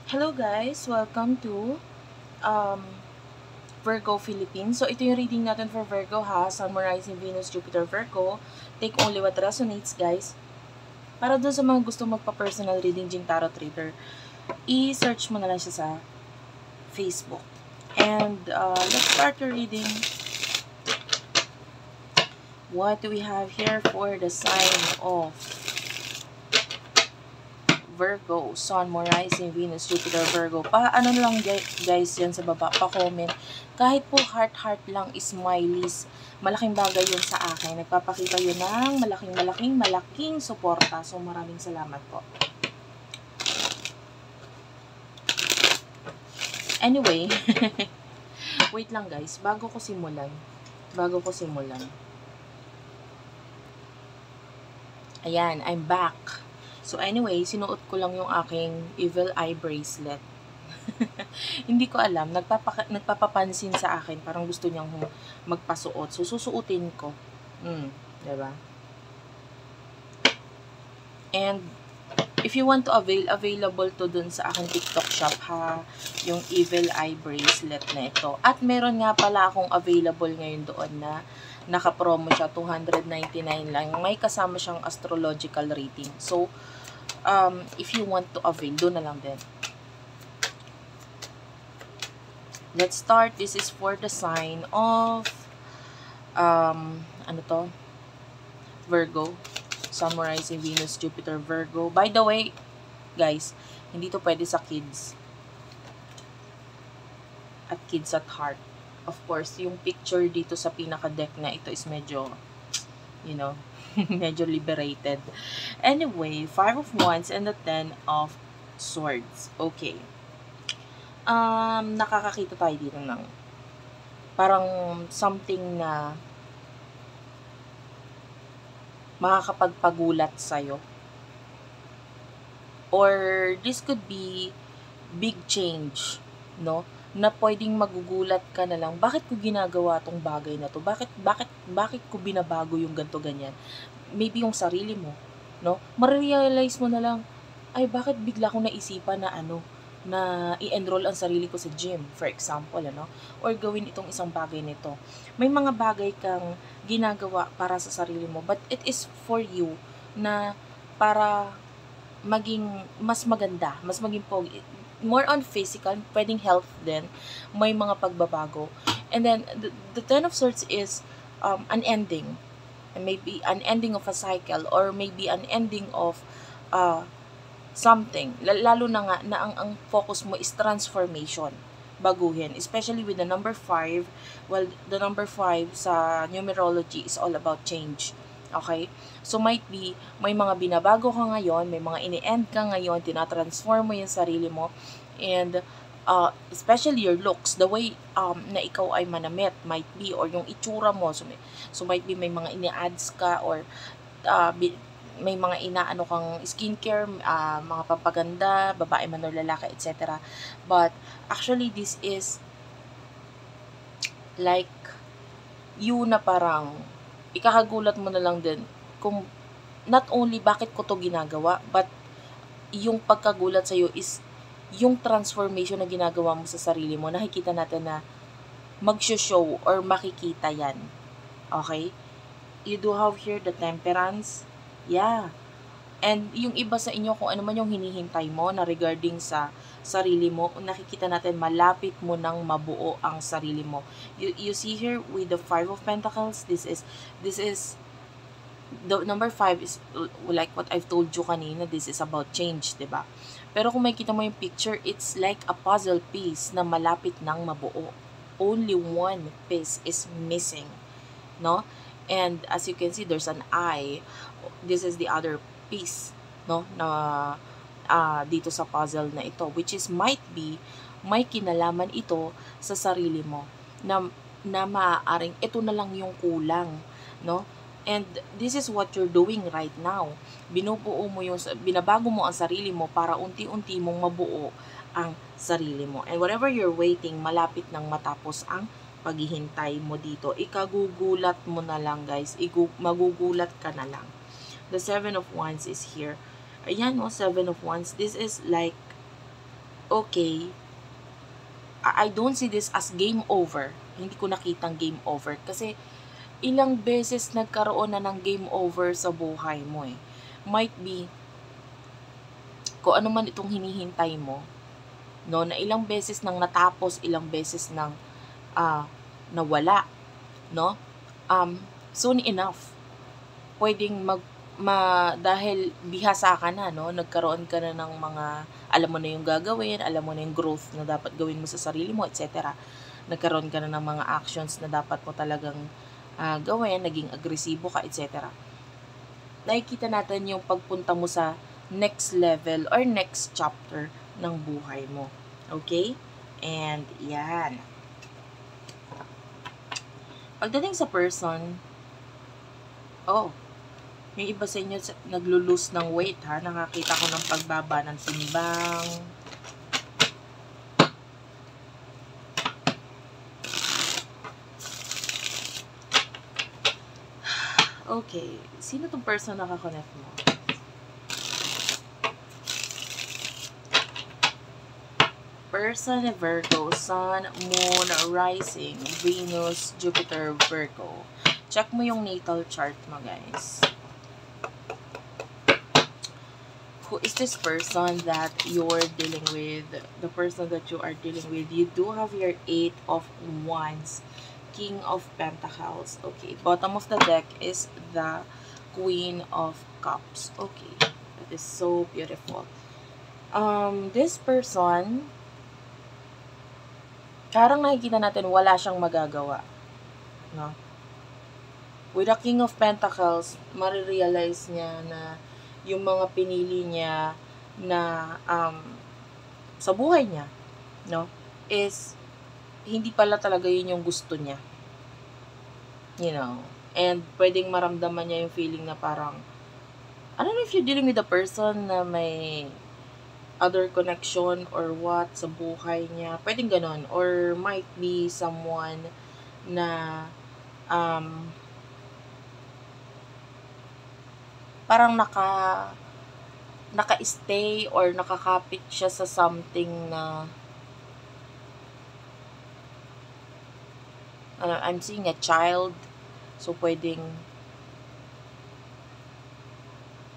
Hello guys! Welcome to um, Virgo Philippines. So ito yung reading natin for Virgo ha. Sun, Moon, Rising, Venus, Jupiter, Virgo. Take only what resonates guys. Para dun sa mga gusto magpa-personal reading Jing Tarot Reader, i-search mo na lang siya sa Facebook. And let's start your reading. What do we have here for the sign of Virgo, Sun, Moon, Rising, Venus, Jupiter, Virgo? Ano lang guys yan sa baba, pa-comment. Kahit po heart lang, smileys, malaking bagay yun sa akin. Nagpapakita yun ng malaking suporta. So maraming salamat po. Anyway, wait lang guys, bago ko simulan. Ayan, I'm back. So anyway, sinuot ko lang yung aking evil eye bracelet. Hindi ko alam, nagpapapansin sa akin, parang gusto niyang magpasuot. So susuotin ko. 'Di ba? And if you want to available to dun sa aking TikTok shop ha, yung evil eye bracelet na ito. At meron nga pala akong available ngayon doon na naka-promo siya, 299 lang. May kasama siyang astrological reading. So, if you want to avail, doon na lang din. Let's start. This is for the sign of Virgo. Sun, Rising, Venus, Jupiter, Virgo. By the way, guys, hindi to pwede sa kids. At kids at heart. Of course, yung picture dito sa pinaka-deck na ito is medyo, medyo liberated. Anyway, 5 of Wands and the 10 of Swords. Okay. Nakakakita tayo dito ng parang something na makakapagpagulat sa'yo. Or this could be big change, no? Na pwedeng magugulat ka na lang, bakit ko ginagawa tong bagay na to? Bakit ko binabago yung ganto ganyan? Maybe yung sarili mo, no? Marerealize mo na lang, ay bakit bigla ko naisipan na na i-enroll ang sarili ko sa gym, for example, or gawin itong isang bagay nito. May mga bagay kang ginagawa para sa sarili mo, but it is for you na para maging mas maganda, mas maging pogi, more on physical, pwedeng health din, may mga pagbabago. And then, the Ten of Swords is an ending. Maybe an ending of a cycle, or maybe an ending of something. Lalo na nga, na ang focus mo is transformation, baguhin. Especially with the number 5, well, the number 5 sa numerology is all about change. Okay? So, might be, may mga binabago ka ngayon, may mga ini-end ka ngayon, tinatransform mo yung sarili mo, and especially your looks, the way na ikaw ay manamit, might be, or yung itsura mo, so might be may mga ini-ads ka, or may mga inaano kang skincare, mga pampaganda, babae man o lalaki, etc. But, actually, this is like, you na parang, ikakagulat mo na lang din kung not only bakit ko to ginagawa, but yung pagkagulat sa'yo is yung transformation na ginagawa mo sa sarili mo. Nakikita natin na mag-show or makikita yan. Okay? You do have here the Temperance. Yeah. And yung iba sa inyo, kung ano man yung hinihintay mo na regarding sa sarili mo, nakikita natin malapit mo nang mabuo ang sarili mo. You see here with the 5 of Pentacles, this is the number 5 is like what I've told you kanina, this is about change, 'di ba? Pero kung makikita mo yung picture, it's like a puzzle piece na malapit nang mabuo. Only one piece is missing, no? And as you can see, there's an eye. This is the other piece, no, na dito sa puzzle na ito, which is might be may kinalaman ito sa sarili mo na maaaring ito na lang yung kulang, no? And this is what you're doing right now. Binabago mo ang sarili mo para unti-unti mong mabuo ang sarili mo. And whatever you're waiting, malapit nang matapos ang paghihintay mo dito. Ikagugulat mo na lang, guys. Magugulat ka na lang. The 7 of Wands is here. Ayan, 7 of Wands. This is like, okay, I don't see this as game over. Hindi ko nakitang game over. Kasi, ilang beses nagkaroon na ng game over sa buhay mo eh. Might be, kung ano man itong hinihintay mo, no, na ilang beses nang natapos, ilang beses nang nawala, no? Soon enough, pwedeng dahil bihasa ka na, no? Nagkaroon ka na ng mga, alam mo na yung gagawin, alam mo na yung growth na dapat gawin mo sa sarili mo, etc. Nagkaroon ka na ng mga actions na dapat mo talagang gawin, naging agresibo ka, etc. Nakikita natin yung pagpunta mo sa next level or next chapter ng buhay mo. Okay? And, yan. Pagdating sa person, yung iba sa inyo naglo-lose ng weight, ha? Nakakita ko ng pagbaba ng timbang. Okay. Sino tong person na nakakonect mo? Person Virgo, Sun, Moon, Rising, Venus, Jupiter, Virgo. Check mo yung natal chart mo, guys. Who is this person that you're dealing with? The person that you are dealing with. You do have your 8 of Wands, King of Pentacles. Okay, bottom of the deck is the Queen of Cups. Okay, that is so beautiful. This person, parang nakikita natin wala siyang magagawa, no? With the King of Pentacles, marirealize niya na yung mga pinili niya na sa buhay niya, no, is hindi pala talaga yun yung gusto niya. You know, and pwedeng maramdaman niya yung feeling na parang, I don't know if you're dealing with a person na may other connection or what sa buhay niya. Pwedeng ganon. Or might be someone na parang naka-stay or nakakapit siya sa something na I'm seeing a child. So, pwedeng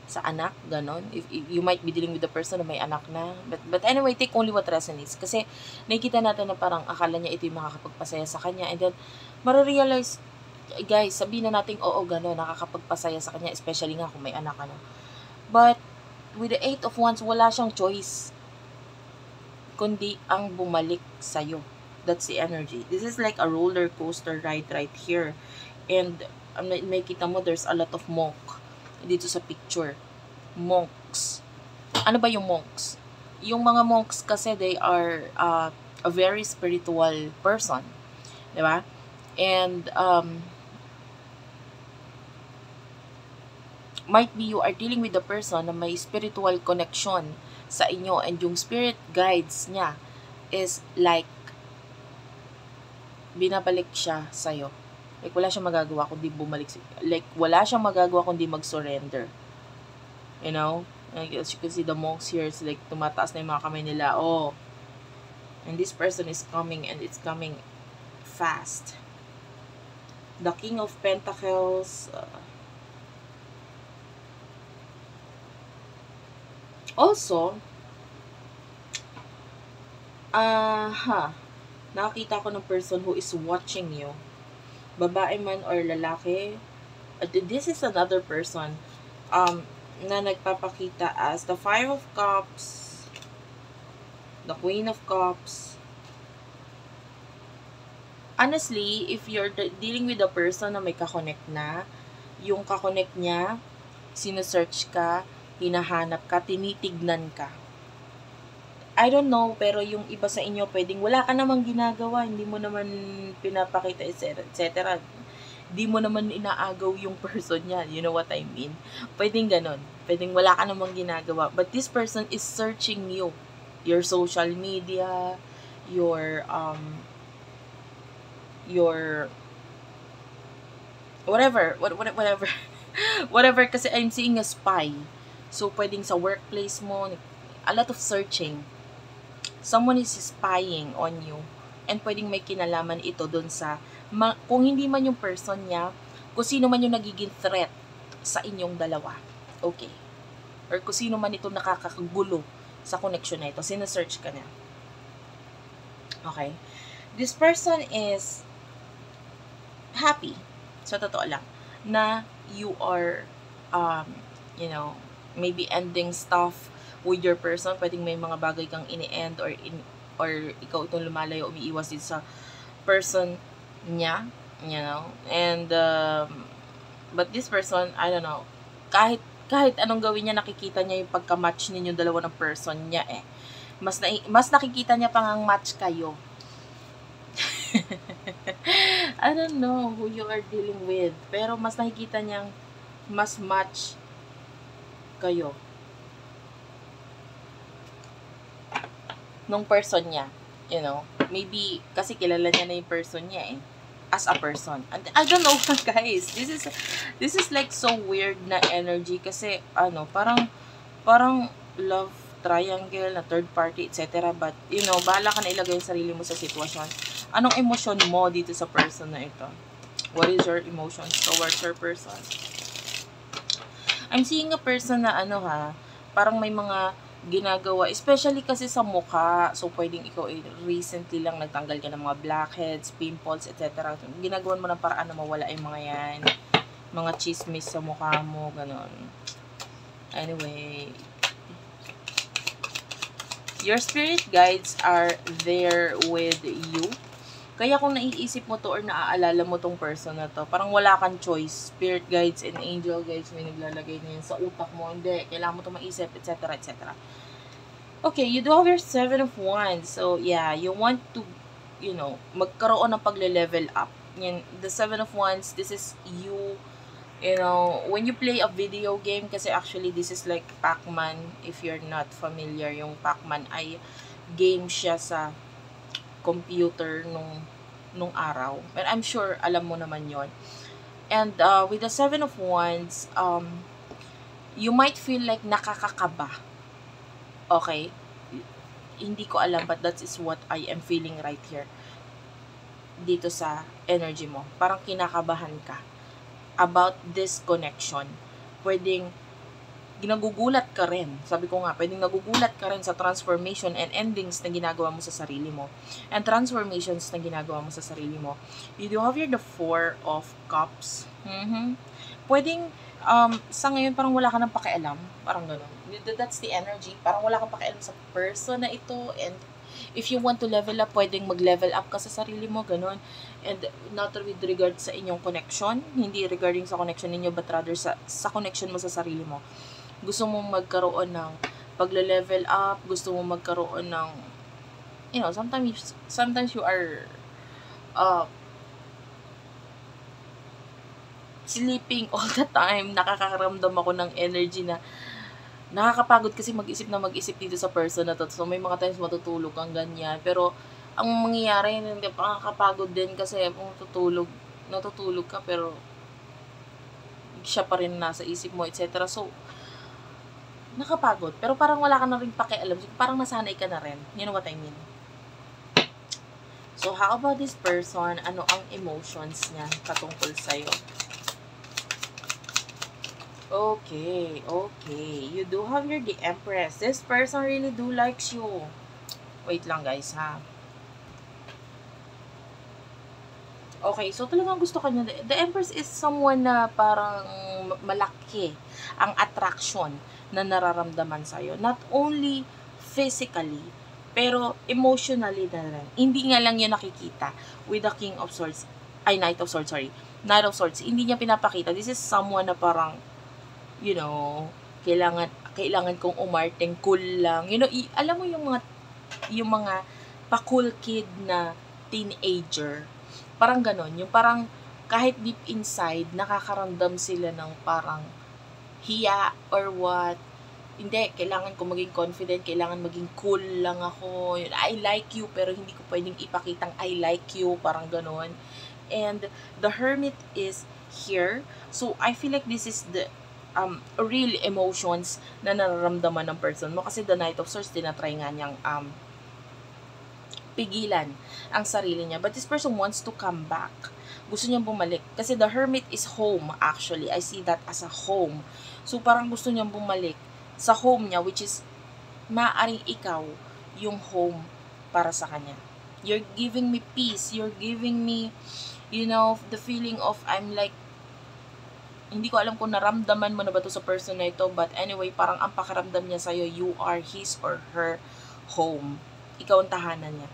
sa anak, ganon. If you might be dealing with the person na may anak na. But anyway, take only what resonates. Kasi, nakikita natin na parang akala niya ito yung makakapagpasaya sa kanya. And then, marirealize, guys, sabihin na natin, oo, ganon, nakakapagpasaya sa kanya. Especially nga kung may anak, ano. But, with the 8 of Wands, wala siyang choice. Kundi ang bumalik sa'yo. That's the energy. This is like a roller coaster ride right here. And, nakikita mo, there's a lot of monk dito sa picture. Monks. Ano ba yung monks? Yung mga monks kasi, they are a very spiritual person. Diba? And, might be you are dealing with a person na may spiritual connection sa inyo, and yung spirit guides niya is like binabalik siya sa'yo. Like, wala siyang magagawa kundi bumalik. Like, wala siyang magagawa kundi mag-surrender. You know? Like, as you can see, the monks here, it's like, tumataas na yung mga kamay nila. Oh. And this person is coming, and it's coming fast. The King of Pentacles. Also, nakakita ko ng person who is watching you. Babae man or lalaki. This is another person na nagpapakita as the Five of Cups, the Queen of Cups. Honestly, if you're dealing with a person na may kakonect na, yung kakonect niya, sinesearch ka, hinahanap ka, tinitignan ka. I don't know, pero yung iba sa inyo, pwedeng wala ka namang ginagawa, hindi mo naman pinapakita, etc. Hindi mo naman inaagaw yung person niya. You know what I mean? Pwedeng ganon. Pwedeng wala ka namang ginagawa. But this person is searching you. Your social media, your whatever. Whatever, kasi I'm seeing a spy. So, pwedeng sa workplace mo, a lot of searching. someone is spying on you. And pwedeng may kinalaman ito dun sa, kung hindi man yung person niya, kung sino man yung nagiging threat sa inyong dalawa. Okay. Or kung sino man ito nakakagulo sa connection na ito. Sinesearch ka niya. Okay. This person is happy. Sa totoo lang. Na you are, maybe ending stuff with your person. Pwedeng may mga bagay kang ini-end or ikaw itong lumalayo, umiiwas din sa person niya, and but this person, I don't know, kahit anong gawin niya, nakikita niya yung pagka-match ninyo dalawa ng person niya mas nakikita niya pang ang match kayo. I don't know who you are dealing with, pero mas nakikita niyang mas match kayo nung person niya, maybe kasi kilala niya na yung person niya as a person. And I don't know, guys, this is like so weird na energy kasi parang love triangle na third party, etc. But bahala ka na ilagay yung sarili mo sa sitwasyon. Anong emosyon mo dito sa person na ito? What is your emotions towards your person? I'm seeing a person na parang may mga ginagawa, especially kasi sa mukha. So, pwedeng ikaw recently lang nagtanggal ka ng mga blackheads, pimples, etc. Ginagawan mo ng paraan na mawala yung mga yan. Mga chismis sa mukha mo, ganon. Anyway, your spirit guides are there with you. Kaya kung naiisip mo to or naaalala mo tong person na to, parang wala kang choice. Spirit guides and angel guides may naglalagay na yun sa utak mo. Hindi, kailangan mo to maisip, etc. etc. Okay, you do have your 7 of Wands. So, yeah, you want to, magkaroon ng pagle-level up. Yan, the 7 of Wands, this is you, when you play a video game, kasi actually this is like Pac-Man, if you're not familiar. Yung Pac-Man ay game siya sa computer nung araw. But I'm sure alam mo naman yon. And with the 7 of Wands, you might feel like nakakakaba. Okay? Hindi ko alam, but that is what I am feeling right here. Dito sa energy mo. Parang kinakabahan ka about this connection. Pwedeng ginagugulat ka rin. Sabi ko nga, pwedeng nagugulat ka rin sa transformation and endings na ginagawa mo sa sarili mo. And transformations na ginagawa mo sa sarili mo. You do have here the 4 of Cups. Pwedeng, sa ngayon, parang wala ka ng pakialam. Parang gano'n. That's the energy. Parang wala kang pakialam sa person na ito. And if you want to level up, pwedeng mag-level up ka sa sarili mo, gano'n. And not with regard sa inyong connection. Hindi regarding sa connection ninyo, but rather sa connection mo sa sarili mo. Gusto mong magkaroon ng pagle-level up, gusto mong magkaroon ng, sometimes you are sleeping all the time. Nakakaramdam ako ng energy na nakakapagod kasi mag-isip dito sa person na to. So, may mga times matutulog kang ganyan. Pero, ang mangyayari, hindi pa nakakapagod din kasi kung natutulog ka, pero siya pa rin nasa isip mo, etc. So, nakapagod. Pero parang wala ka na rin pakialam. Parang nasanay ka na rin. You know what I mean? So, how about this person? Ano ang emotions niya patungkol sa'yo? Okay. You do have your the Empress. This person really do likes you. Wait lang, guys, ha? Okay, so talagang gusto ka niya. The Empress is someone na parang malaki ang attraction na nararamdaman sa'yo. Not only physically, pero emotionally na rin. Hindi nga lang yun nakikita with the King of Swords. Knight of Swords. Hindi niya pinapakita. This is someone na parang, kailangan kong umarteng cool lang. Alam mo yung mga pa-cool kid na teenager. Parang ganon. Yung parang kahit deep inside, nakakaramdam sila ng parang hiya or what. Hindi, kailangan ko maging confident, kailangan maging cool lang ako. I like you, pero hindi ko pwedeng ipakitang I like you, parang ganon. And the Hermit is here. So, I feel like this is the real emotions na nararamdaman ng person mo. Kasi the Knight of Swords, tinatry nga niyang pigilan ang sarili niya. But this person wants to come back. Gusto niyang bumalik. Kasi the hermit is home, actually. I see that as a home. So, parang gusto niyang bumalik sa home niya, which is, maaaring ikaw yung home para sa kanya. You're giving me peace. You're giving me, the feeling of, I'm like, hindi ko alam kung naramdaman mo na ba to sa person na ito, but anyway, parang ang pakiramdam niya sa'yo, you are his or her home. Ikaw ang tahanan niya.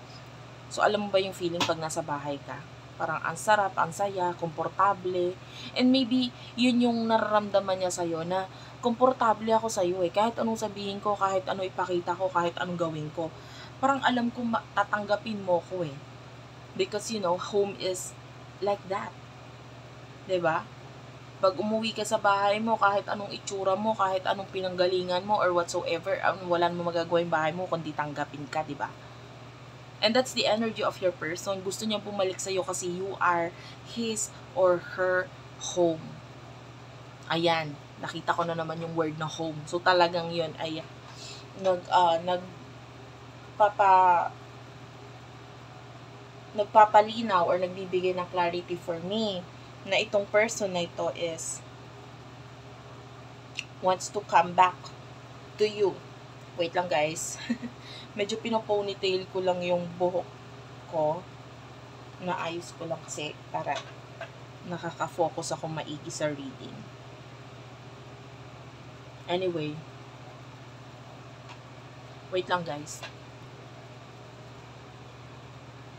So, alam mo ba yung feeling pag nasa bahay ka? Parang ang sarap, ang saya, komportable. And maybe, yun yung nararamdaman niya sa'yo na komportable ako sa'yo eh. Kahit anong sabihin ko, kahit anong ipakita ko, kahit anong gawin ko. Parang alam kong tatanggapin mo ko eh. Because, home is like that. 'Di ba? Pag umuwi ka sa bahay mo, kahit anong itsura mo, kahit anong pinanggalingan mo, or whatsoever, wala mo magagawa yung bahay mo, kundi tanggapin ka, di ba? And that's the energy of your person. Gusto niyang bumalik sa'yo kasi you are his or her home. Ayan, nakita ko na naman yung word na home. So talagang yun ay nagpapalinaw or nagbibigay ng clarity for me na itong person na ito wants to come back to you. Wait lang guys. Medyo pinoponytail ko lang yung buhok ko. Naayos ko lang kasi para nakaka-focus ako maigi sa reading. Anyway. Wait lang guys.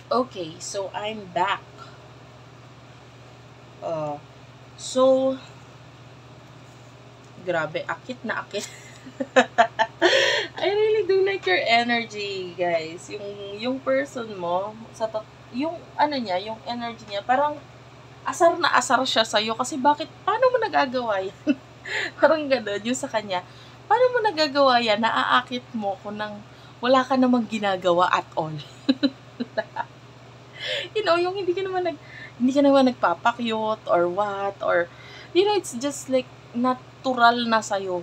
Okay, so I'm back. So, grabe, akit na akit. I really do like your energy, guys. Yung person mo, yung energy niya, parang asar na asar siya sa'yo. Kasi paano mo nagagawa yan? Parang gano'n, yung sa kanya. Paano mo nagagawa yan? Naaakit mo kung wala ka namang ginagawa at all. Yung hindi ka naman nagpapakyot or what, or, it's just like, natural na sa'yo,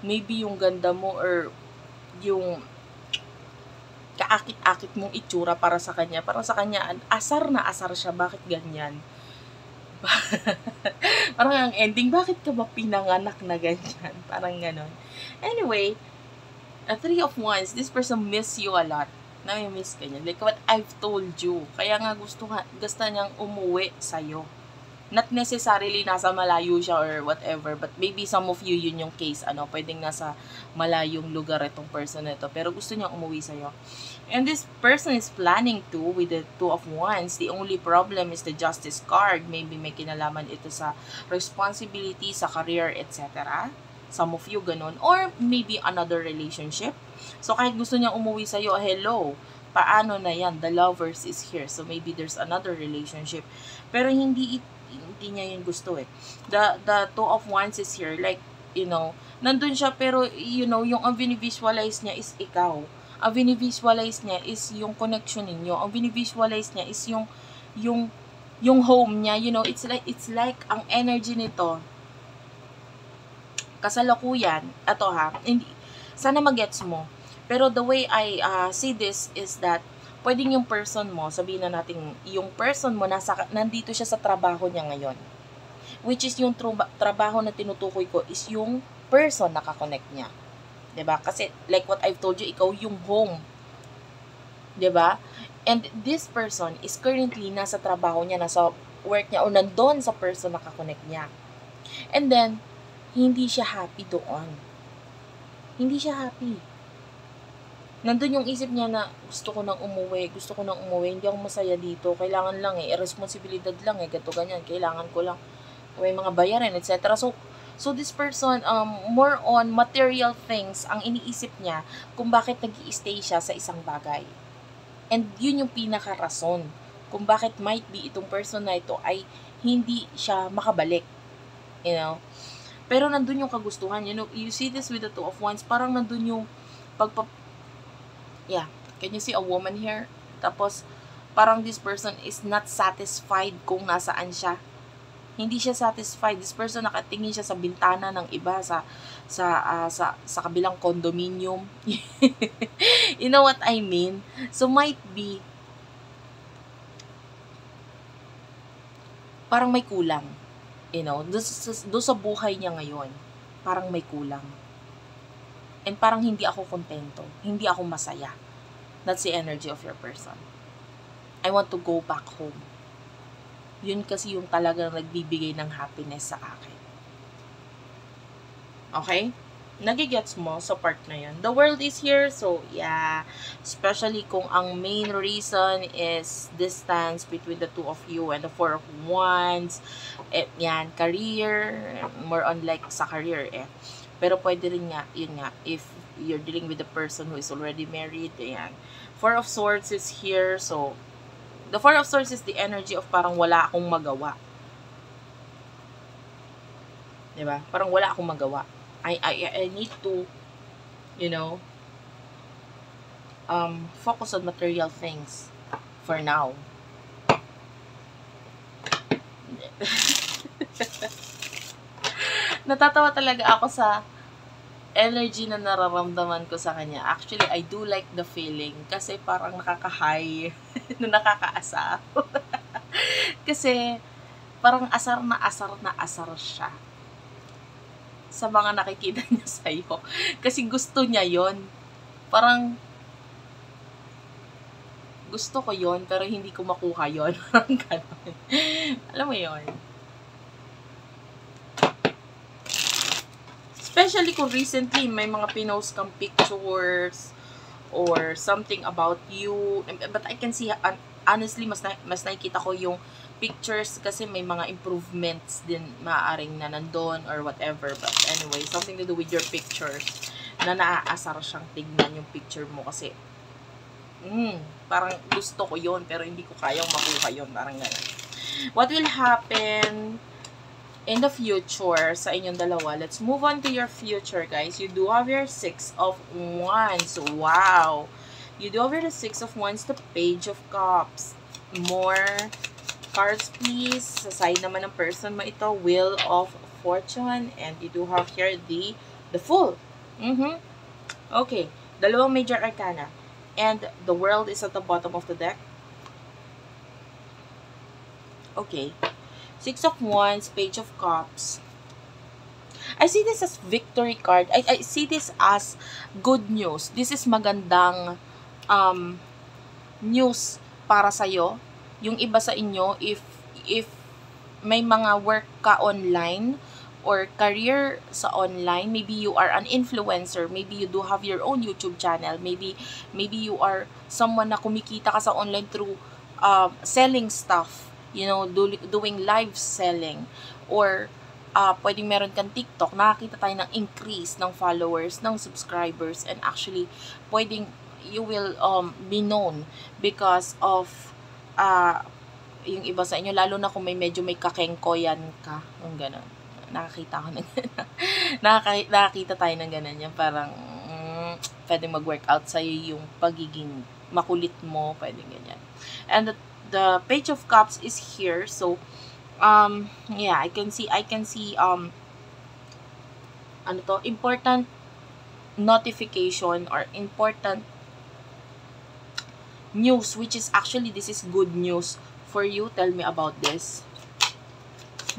maybe yung ganda mo, or, yung, kaakit-akit mong itsura para sa kanya. Para sa kanya, asar na asar siya, bakit ganyan? Parang ang ending, bakit ka ba pinanganak na ganyan? Parang ganon. Anyway, a 3 of Wands, this person miss you a lot. Nami-miss ka niya. Like what I've told you. Kaya nga gusto niyang umuwi sa'yo. Not necessarily nasa malayo siya or whatever, but maybe some of you, yun yung case. Pwedeng nasa malayong lugar itong person na ito. Pero gusto niyang umuwi sa'yo. And this person is planning to with the 2 of Wands. The only problem is the Justice card. Maybe may kinalaman ito sa responsibility, sa career, etc. Some of you ganun. Or maybe another relationship. So, kahit gusto niyang umuwi sa'yo, hello, paano na yan? The Lovers is here. So, maybe there's another relationship. Pero hindi niya yun gusto eh. The 2 of Wands is here. Like, nandun siya, pero, yung ang visualize niya is ikaw. Ang visualize niya is yung connection ninyo. Ang visualize niya is yung home niya. It's like ang energy nito, kasalukuyan, sana magets mo. Pero the way I see this is that, pwedeng yung person mo, sabihin na natin, yung person mo, nandito siya sa trabaho niya ngayon. Which is yung trabaho na tinutukoy ko is yung person na kakonect niya. 'Di ba? Kasi, like what I've told you, ikaw yung home. 'Di ba? And this person is currently nasa trabaho niya, nasa work niya, o nandun sa person na kakonect niya. And then, hindi siya happy doon. Hindi siya happy. Nandun yung isip niya na gusto ko nang umuwi, hindi ako masaya dito, kailangan lang responsibilidad lang ganito ganyan, kailangan ko lang, may mga bayaran, etc. So this person, more on material things ang iniisip niya kung bakit nag-i-stay siya sa isang bagay. And yun yung pinaka-rason kung bakit might be itong person na ito ay hindi siya makabalik. Pero nandun yung kagustuhan. You see this with the 2 of Wands, parang nandun yung can you see a woman here? Tapos, parang this person is not satisfied kung nasaan siya. Hindi siya satisfied. This person nakatingin siya sa bintana ng iba sa kabilang condominium. You know what I mean? So might be parang may kulang. You know, do sa buhay niya ngayon, parang may kulang. And parang hindi ako kontento. Hindi ako masaya. That's the energy of your person. I want to go back home. Yun kasi yung talagang nagbibigay ng happiness sa akin. Okay? Nagigets mo sa part na yun. The world is here, so yeah. Especially kung ang main reason is distance between the two of you and the Four of Wands. Yan, career. More on like sa career eh. Pero pwede rin nga, yun nga, if you're dealing with a person who is already married, ayan. Four of Swords is here, so the Four of Swords is the energy of parang wala akong magawa. Diba? Parang wala akong magawa. I need to, you know, focus on material things for now. Natatawa talaga ako sa energy na nararamdaman ko sa kanya. Actually, I do like the feeling kasi parang nakaka-high na nakakaasar. Kasi parang asar na asar siya sa mga nakikita niya sa'yo. Kasi gusto niya yon. Parang gusto ko yon pero hindi ko makuha yon. Parang gano'n. Alam mo yon. Especially kung recently may mga pinost kang pictures or something about you. But I can see, honestly, mas nakikita ko yung pictures kasi may mga improvements din maaaring na nandun or whatever. But anyway, something to do with your pictures na naaasar siyang tignan yung picture mo kasi parang gusto ko yon pero hindi ko kayang makuha yon. Parang gano'n. What will happen in the future sa inyong dalawa? Let's move on to your future, guys. You do have your Six of Wands. Wow! You do have your Six of Wands, the Page of Cups. More cards, please. Sa side naman ng person mo ito, Wheel of Fortune. And you do have here the Fool. Okay. Dalawang major arcana. And the World is at the bottom of the deck. Okay. Six of Wands, Page of Cups. I see this as victory card. I see this as good news. This is magandang news para sa'yo. Yung iba sa inyo, if may mga work ka online or career sa online, maybe you are an influencer, maybe you do have your own YouTube channel, maybe you are someone na kumikita ka sa online through selling stuff, you know, doing live selling, or pwedeng meron kang TikTok, nakakita tayo ng increase ng followers, ng subscribers, and actually, pwedeng you will be known because of yung iba sa inyo, lalo na kung medyo may kakengkoyan ka, yung gano'n. Nakakita ko ng nakakita tayo ng gano'n, yung parang pwedeng mag-workout sa'yo yung pagiging makulit mo, pwedeng ganyan. And the Page of Cups is here, so yeah, I can see ano to, important notification or important news, which is actually, this is good news for you. Tell me about this.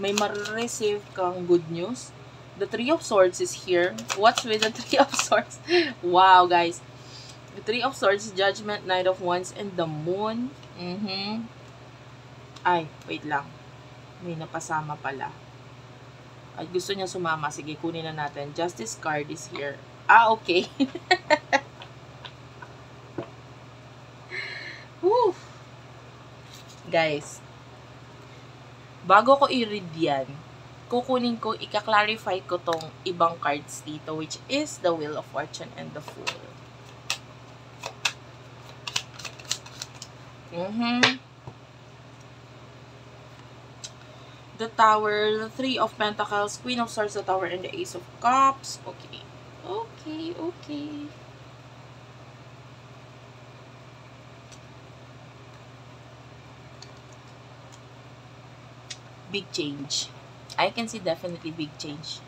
May ma-receive kang good news. The Three of Swords is here. What's with the Three of Swords? Wow, guys. The Three of Swords, Judgment, Knight of Wands, and the Moon. Ay, wait lang. May napasama pala. Ay, gusto niya sumama. Sige, kunin na natin. Justice card is here. Ah, okay. Woo! Guys, bago ko i-read yan, kukunin ko, ika-clarify ko tong ibang cards dito, which is the Wheel of Fortune and the Fool. The Tower, the Three of Pentacles, Queen of Swords, the Tower, and the Ace of Cups. Okay. Okay. big change. I can see definitely big change.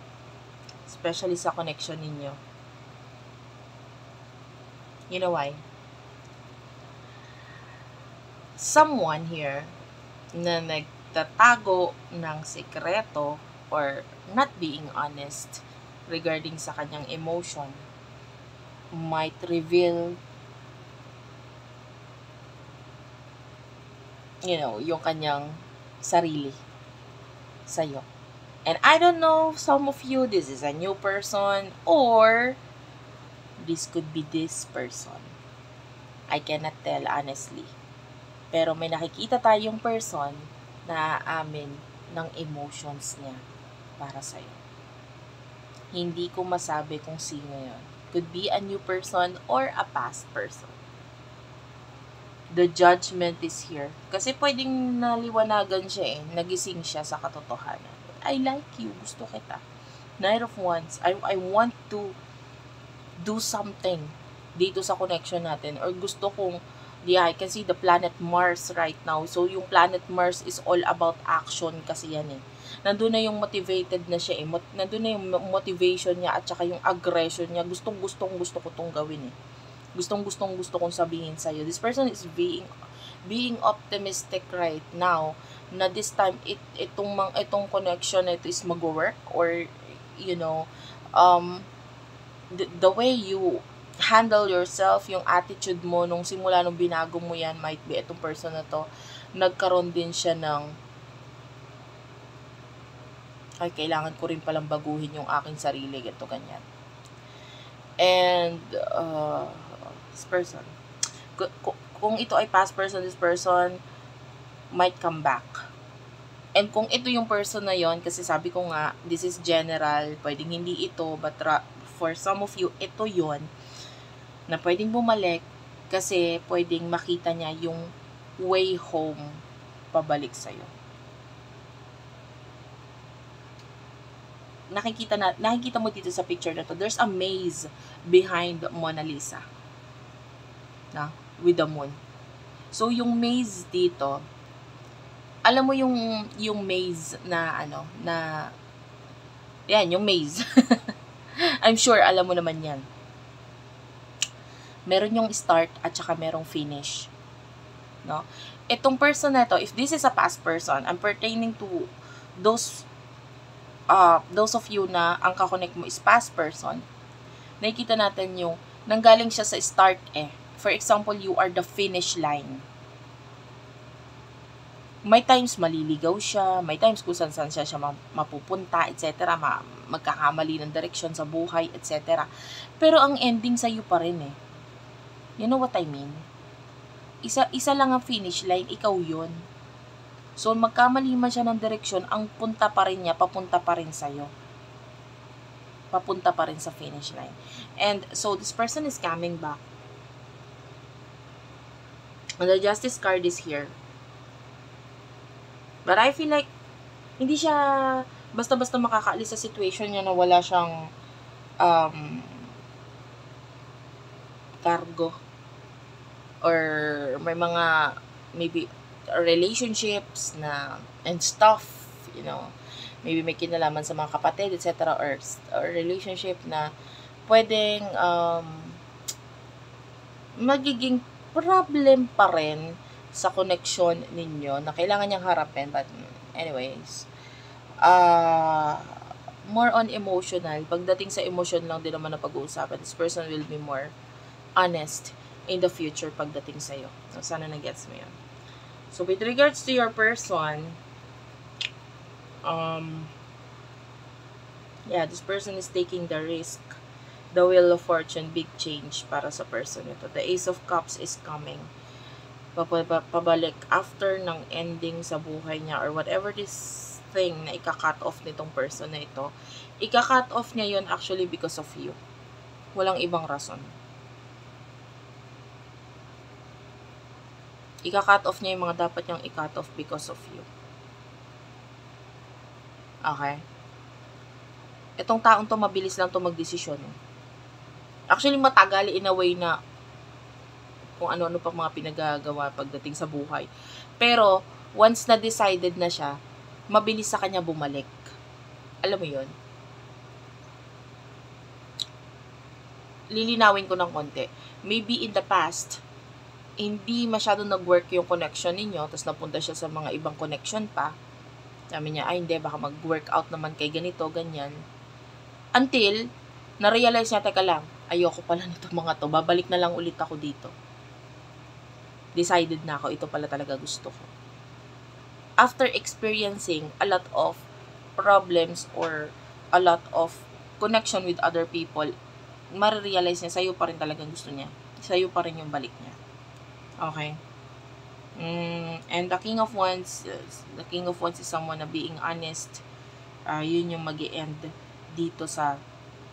Especially sa connection ninyo. You know why? Someone here na nagtatago ng sekreto or not being honest regarding sa kanyang emotion might reveal yung kanyang sarili sa'yo. And I don't know, some of you, this is a new person or this could be this person. I cannot tell honestly. Pero may nakikita tayong person na aamin ng emotions niya para sa'yo. Hindi ko masabi kung sino yun. Could be a new person or a past person. The judgment is here. Kasi pwedeng naliwanagan siya nagising siya sa katotohanan. I like you. Gusto kita. Knight of Wands. I want to do something dito sa connection natin. Or gusto kong, I can see the planet Mars right now. So, yung planet Mars is all about action kasi yan Nandun na yung motivated na siya Nandun na yung motivation niya at saka yung aggression niya. Gusto ko tong gawin gusto kong sabihin sa'yo. This person is being optimistic right now na this time itong connection na ito is mag-work or the way you handle yourself, yung attitude mo nung simula nung binago mo yan, might be itong person na to nagkaroon din siya ng kailangan ko rin palang baguhin yung aking sarili, ganyan. And this person, kung ito ay past person, this person might come back. And kung ito yung person na yon, kasi sabi ko nga, this is general, pwedeng hindi ito, but for some of you, ito yon na pwedeng bumalik kasi pwedeng makita niya yung way home pabalik sa'yo. Nakikita mo dito sa picture na to, there's a maze behind Mona Lisa. With the moon. So, yung maze dito, alam mo yung maze na yan, yung maze. I'm sure alam mo naman yan. Meron yung start at saka merong finish. No? Itong person na to, if this is a past person, I'm pertaining to those of you na ang kakonect mo is past person, nakikita natin yung nanggaling siya sa start For example, you are the finish line. May times maliligaw siya, may times kung saan siya mapupunta, etc. Magkakamali ng direksyon sa buhay, etc. Pero ang ending sa'yo pa rin You know what I mean? Isa lang ang finish line, ikaw yun. So, magkamali man siya ng direksyon, ang punta pa rin niya, papunta pa rin sa'yo. Papunta pa rin sa finish line. And so, this person is coming back. And the Justice card is here. But I feel like, hindi siya basta-basta makakaalis sa situation niya na wala siyang cargo. Or may mga, maybe, relationships na, and stuff, maybe may kinalaman sa mga kapatid, etc. Or relationship na pwedeng magiging problem pa rin sa connection ninyo na kailangan niyang harapin. But anyways, more on emotional. Pagdating sa emotion lang din naman na pag-uusapan. This person will be more honest in the future pagdating sa'yo. So, sana na-gets mo yun. So, with regards to your person, this person is taking the risk. The Wheel of Fortune, big change para sa person ito. The Ace of Cups is coming. Pabalik after ng ending sa buhay niya or whatever this thing na ika-cut off nitong person na ito. Ika-cut off niya yun actually because of you. Walang ibang rason. Ika-cut off niya yung mga dapat niyang i-cut off because of you. Okay? Itong taong to, mabilis lang to magdesisyon. Actually, matagal in a way na kung ano-ano pang mga pinagagawa pagdating sa buhay. Pero, once na decided na siya, mabilis sa kanya bumalik. Alam mo yun? Lilinawin ko ng konti. Maybe in the past, hindi masyado nag-work yung connection ninyo, tapos napunta siya sa mga ibang connection pa. Sabi niya, ay hindi, baka mag-work out naman kay ganito, ganyan. Until, na-realize niya, teka lang, ayoko pala nito mga to, babalik na lang ulit ako dito. Decided na ako, ito pala talaga gusto ko. After experiencing a lot of problems or a lot of connection with other people, marirealize niya, sa'yo pa rin talagang gusto niya. Sa'yo pa rin yung balik niya. Okay? And the King of Wands is someone na being honest. Yun yung mag-i-end dito sa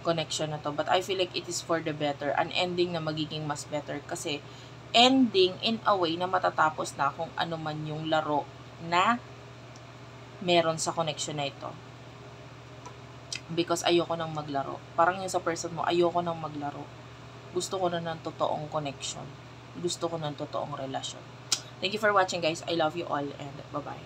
connection na to. But I feel like it is for the better. An ending na magiging mas better. Kasi ending in a way na matatapos na kung ano man yung laro na meron sa connection na ito. Because ayoko nang maglaro. Parang yung sa person mo, ayoko nang maglaro. Gusto ko na ng totoong connection. Gusto ko ng totoong relasyon. Thank you for watching, guys. I love you all and bye-bye.